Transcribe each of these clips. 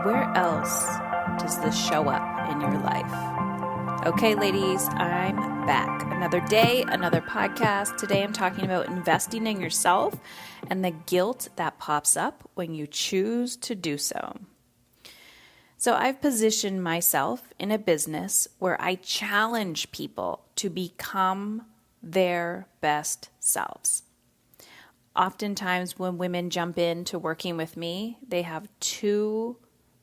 where else does this show up in your life? Okay, ladies, I'm back. Another day, another podcast. Today I'm talking about investing in yourself and the guilt that pops up when you choose to do so. So I've positioned myself in a business where I challenge people to become their best selves. Oftentimes when women jump into working with me, they have two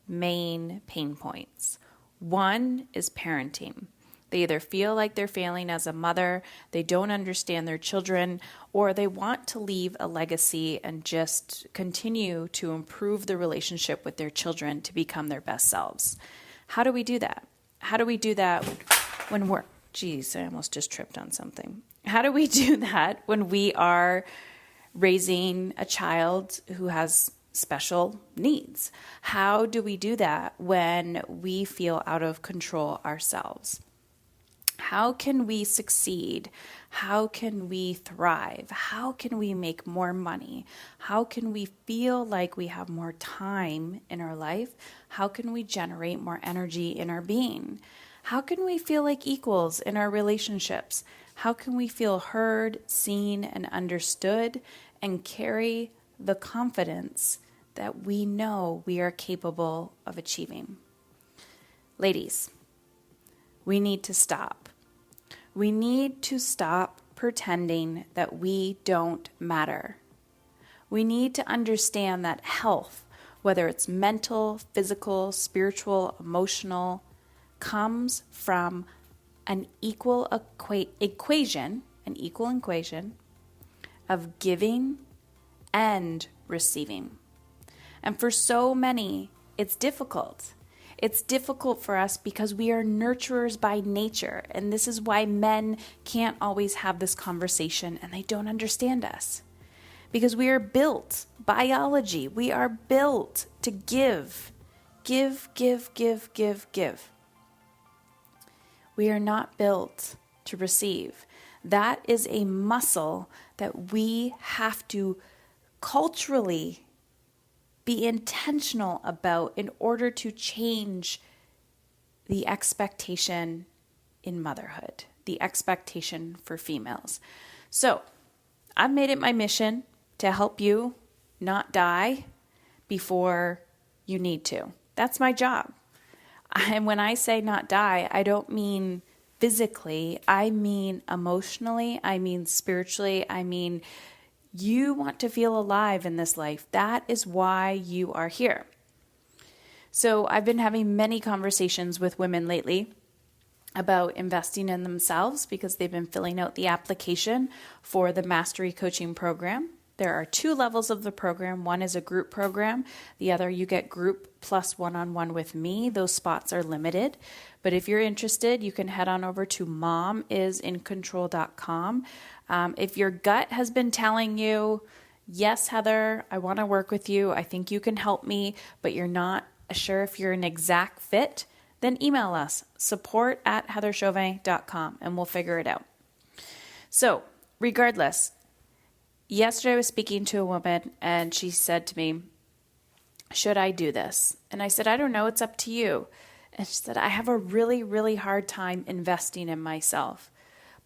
main pain points. One is parenting. They either feel like they're failing as a mother, they don't understand their children, or they want to leave a legacy and just continue to improve the relationship with their children to become their best selves. How do we do that? How do we do that when we're, geez, I almost just tripped on something. How do we do that when we are raising a child who has special needs? How do we do that when we feel out of control ourselves? How can we succeed? How can we thrive? How can we make more money? How can we feel like we have more time in our life? How can we generate more energy in our being? How can we feel like equals in our relationships? How can we feel heard, seen, and understood, and carry the confidence that we know we are capable of achieving? Ladies, we need to stop. We need to stop pretending that we don't matter. We need to understand that health, whether it's mental, physical, spiritual, emotional, comes from an equal equation of giving and receiving. And for so many, it's difficult. It's difficult for us because we are nurturers by nature. And this is why men can't always have this conversation and they don't understand us. Because we are built, biology, we are built to give. Give. We are not built to receive. That is a muscle that we have to culturally be intentional about in order to change the expectation in motherhood, the expectation for females. So I've made it my mission to help you not die before you need to. That's my job. And when I say not die, I don't mean physically, I mean emotionally, I mean spiritually, I mean you want to feel alive in this life. That is why you are here. So I've been having many conversations with women lately about investing in themselves because they've been filling out the application for the Mastery Coaching Program. There are two levels of the program. One is a group program. The other, you get group plus one-on-one with me. Those spots are limited. But if you're interested, you can head on over to momisincontrol.com. If your gut has been telling you, yes, Heather, I want to work with you. I think you can help me, but you're not sure if you're an exact fit, then email us, support@heatherchauvin.com, and we'll figure it out. So regardless, yesterday I was speaking to a woman and she said to me, should I do this? And I said, I don't know. It's up to you. And she said, I have a really, really hard time investing in myself,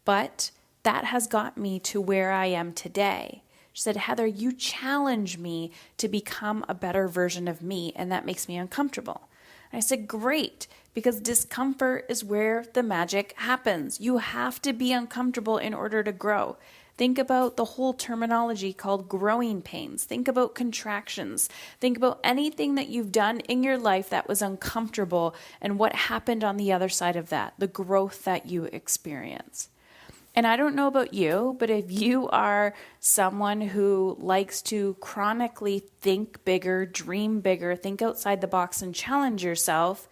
but that has got me to where I am today. She said, Heather, you challenge me to become a better version of me, and that makes me uncomfortable. And I said, great, because discomfort is where the magic happens. You have to be uncomfortable in order to grow. Think about the whole terminology called growing pains. Think about contractions. Think about anything that you've done in your life that was uncomfortable and what happened on the other side of that, the growth that you experience. And I don't know about you, but if you are someone who likes to chronically think bigger, dream bigger, think outside the box and challenge yourself,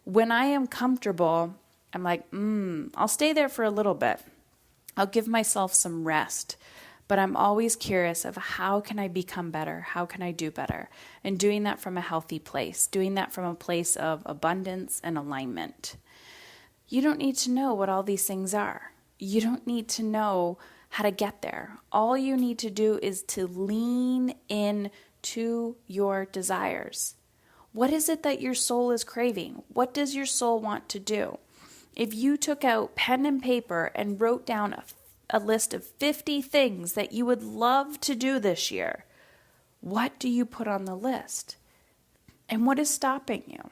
when I am comfortable, I'm like, I'll stay there for a little bit. I'll give myself some rest, but I'm always curious of how can I become better? How can I do better? And doing that from a healthy place, doing that from a place of abundance and alignment. You don't need to know what all these things are. You don't need to know how to get there. All you need to do is to lean in to your desires. What is it that your soul is craving? What does your soul want to do? If you took out pen and paper and wrote down a list of 50 things that you would love to do this year, what do you put on the list? And what is stopping you?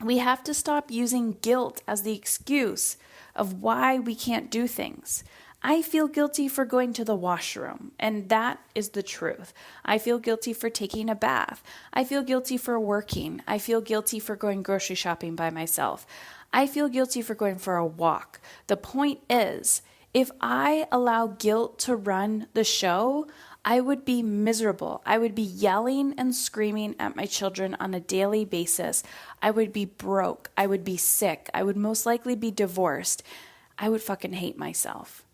We have to stop using guilt as the excuse of why we can't do things. I feel guilty for going to the washroom, and that is the truth. I feel guilty for taking a bath. I feel guilty for working. I feel guilty for going grocery shopping by myself. I feel guilty for going for a walk. The point is, if I allow guilt to run the show, I would be miserable. I would be yelling and screaming at my children on a daily basis. I would be broke. I would be sick. I would most likely be divorced. I would fucking hate myself.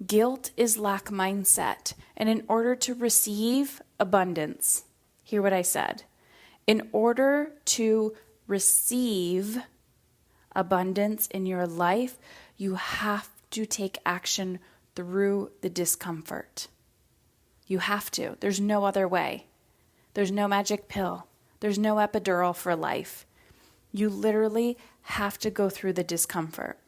Guilt is lack mindset. And in order to receive abundance, hear what I said. In order to receive abundance in your life, you have to take action through the discomfort. You have to. There's no other way. There's no magic pill. There's no epidural for life. You literally have to go through the discomfort.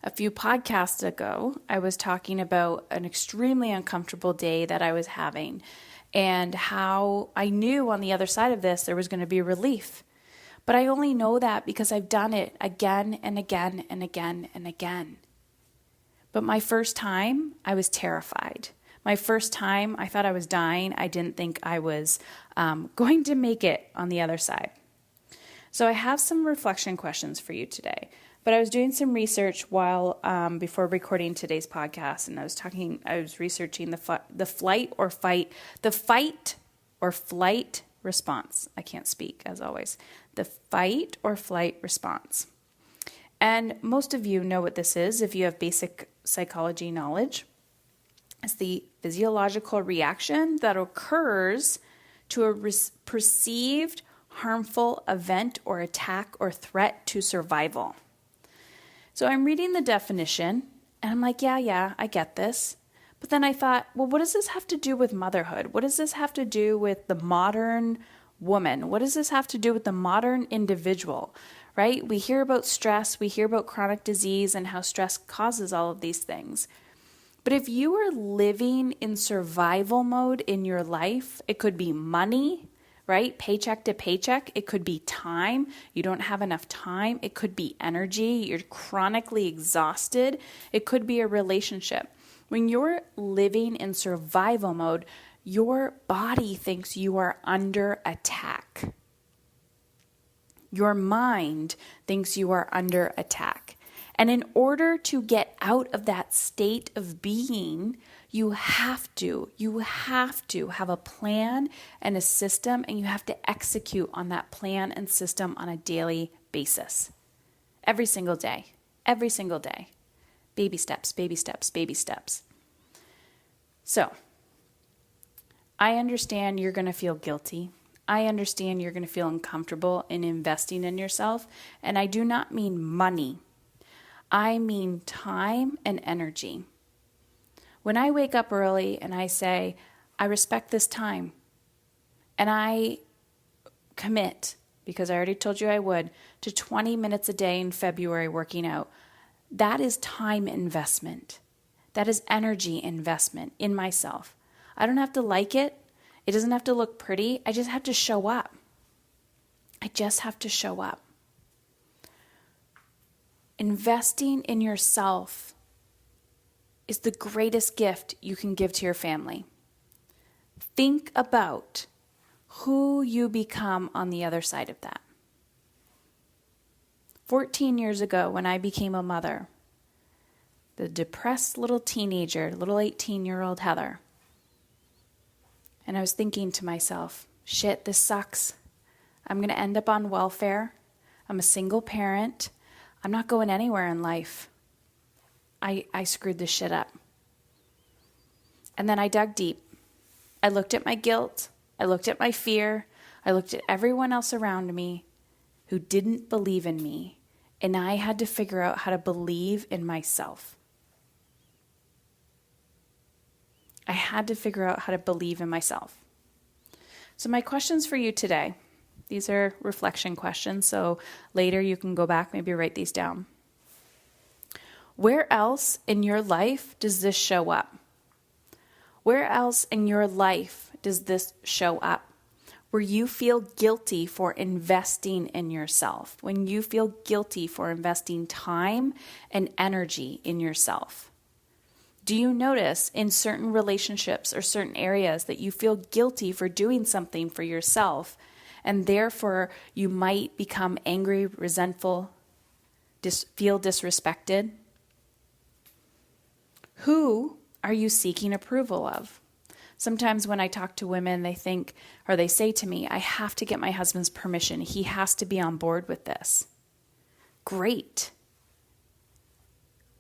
A few podcasts ago, I was talking about an extremely uncomfortable day that I was having and how I knew on the other side of this there was going to be relief. But I only know that because I've done it again and again and again and again. But my first time, I was terrified. My first time, I thought I was dying. I didn't think I was going to make it on the other side. So I have some reflection questions for you today. But I was doing some research while before recording today's podcast, and I was researching the fight or flight response. I can't speak, as always. The fight or flight response. And most of you know what this is if you have basic psychology knowledge. It's the physiological reaction that occurs to a perceived harmful event or attack or threat to survival. So I'm reading the definition, and I'm like, yeah, I get this. But then I thought, well, what does this have to do with motherhood? What does this have to do with the modern woman? What does this have to do with the modern individual, right? We hear about stress, we hear about chronic disease and how stress causes all of these things. But if you are living in survival mode in your life, it could be money, right? Paycheck to paycheck. It could be time. You don't have enough time. It could be energy. You're chronically exhausted. It could be a relationship. When you're living in survival mode, your body thinks you are under attack. Your mind thinks you are under attack. And in order to get out of that state of being, you have to have a plan and a system, and you have to execute on that plan and system on a daily basis. Every single day. Baby steps, baby steps, baby steps. So, I understand you're going to feel guilty. I understand you're going to feel uncomfortable in investing in yourself, and I do not mean money. I mean time and energy. When I wake up early and I say, I respect this time, and I commit, because I already told you I would, to 20 minutes a day in February working out, that is time investment. That is energy investment in myself. I don't have to like it. It doesn't have to look pretty. I just have to show up. Investing in yourself is the greatest gift you can give to your family. Think about who you become on the other side of that. 14 years ago, when I became a mother, the depressed little teenager, little 18-year-old Heather, and I was thinking to myself, shit, this sucks. I'm going to end up on welfare. I'm a single parent. I'm not going anywhere in life. I screwed this shit up. And then I dug deep. I looked at my guilt. I looked at my fear. I looked at everyone else around me who didn't believe in me. And I had to figure out how to believe in myself. I had to figure out how to believe in myself. So my questions for you today, these are reflection questions. So later you can go back, maybe write these down. Where else in your life does this show up? Where else in your life does this show up? Where you feel guilty for investing in yourself, when you feel guilty for investing time and energy in yourself. Do you notice in certain relationships or certain areas that you feel guilty for doing something for yourself, and therefore you might become angry, resentful, feel disrespected? Who are you seeking approval of? Sometimes when I talk to women, they think, or they say to me, I have to get my husband's permission. He has to be on board with this. Great.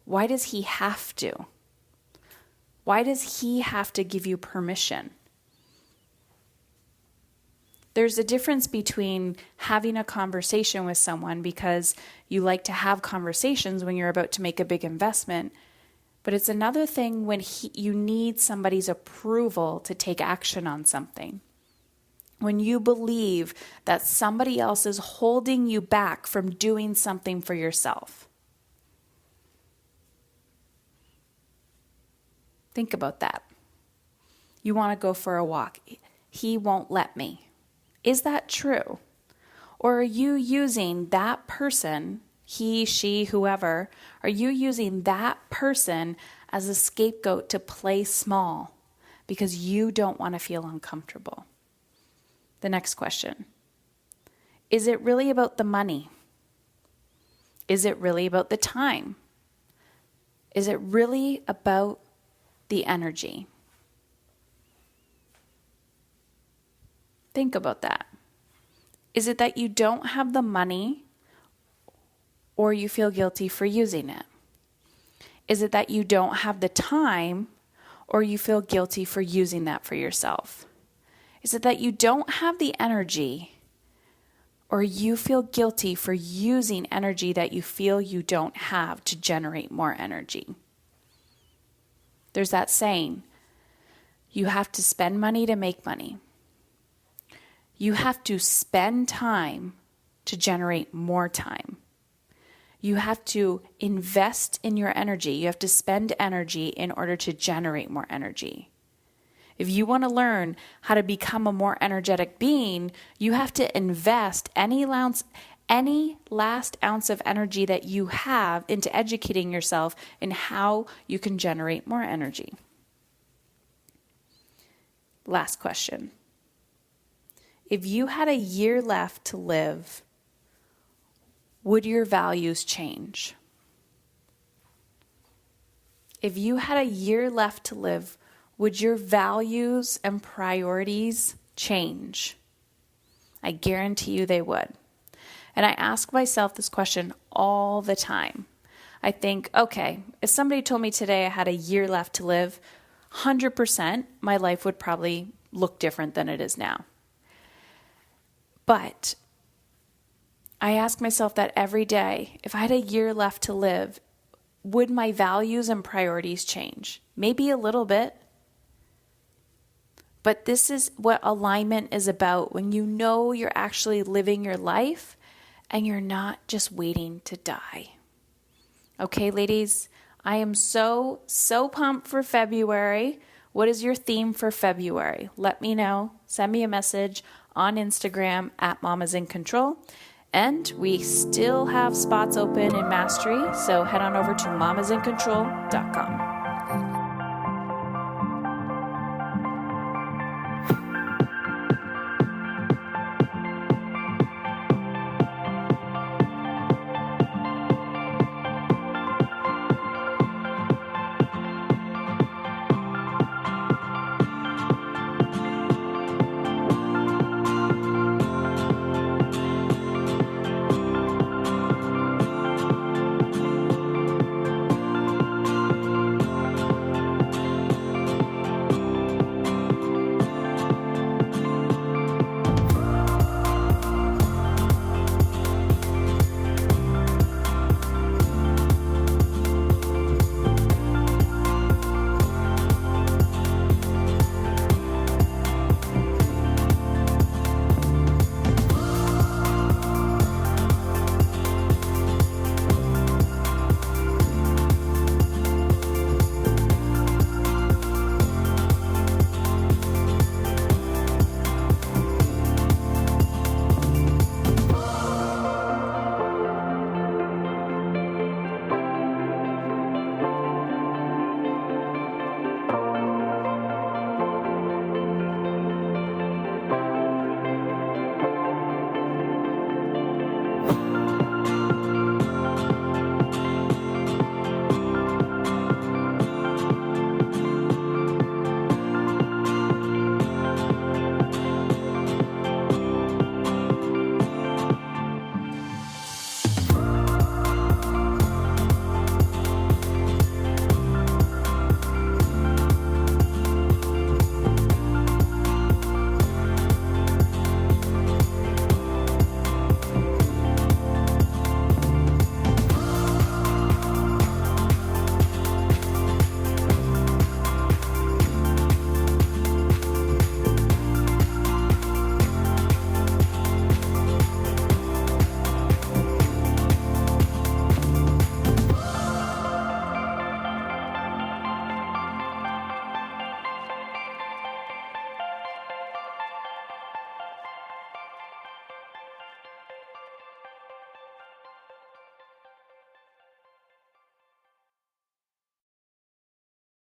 Why does he have to? Why does he have to give you permission? There's a difference between having a conversation with someone because you like to have conversations when you're about to make a big investment. But it's another thing when you need somebody's approval to take action on something. When you believe that somebody else is holding you back from doing something for yourself. Think about that. You want to go for a walk. He won't let me. Is that true? Or are you using that person, he, she, whoever, are you using that person as a scapegoat to play small because you don't want to feel uncomfortable? The next question. Is it really about the money? Is it really about the time? Is it really about the energy? Think about that. Is it that you don't have the money or you feel guilty for using it? Is it that you don't have the time or you feel guilty for using that for yourself? Is it that you don't have the energy or you feel guilty for using energy that you feel you don't have to generate more energy? There's that saying, you have to spend money to make money. You have to spend time to generate more time. You have to invest in your energy. You have to spend energy in order to generate more energy. If you want to learn how to become a more energetic being, you have to invest any last ounce of energy that you have into educating yourself in how you can generate more energy. Last question. If you had a year left to live, would your values change? If you had a year left to live, would your values and priorities change? I guarantee you they would. And I ask myself this question all the time. I think, okay, if somebody told me today I had a year left to live, 100% my life would probably look different than it is now. But I ask myself that every day. If I had a year left to live, would my values and priorities change? Maybe a little bit. But this is what alignment is about, when you know you're actually living your life and you're not just waiting to die. Okay, ladies, I am so pumped for February. What is your theme for February? Let me know. Send me a message on Instagram at Mamas in Control. And we still have spots open in Mastery, so head on over to mamasincontrol.com.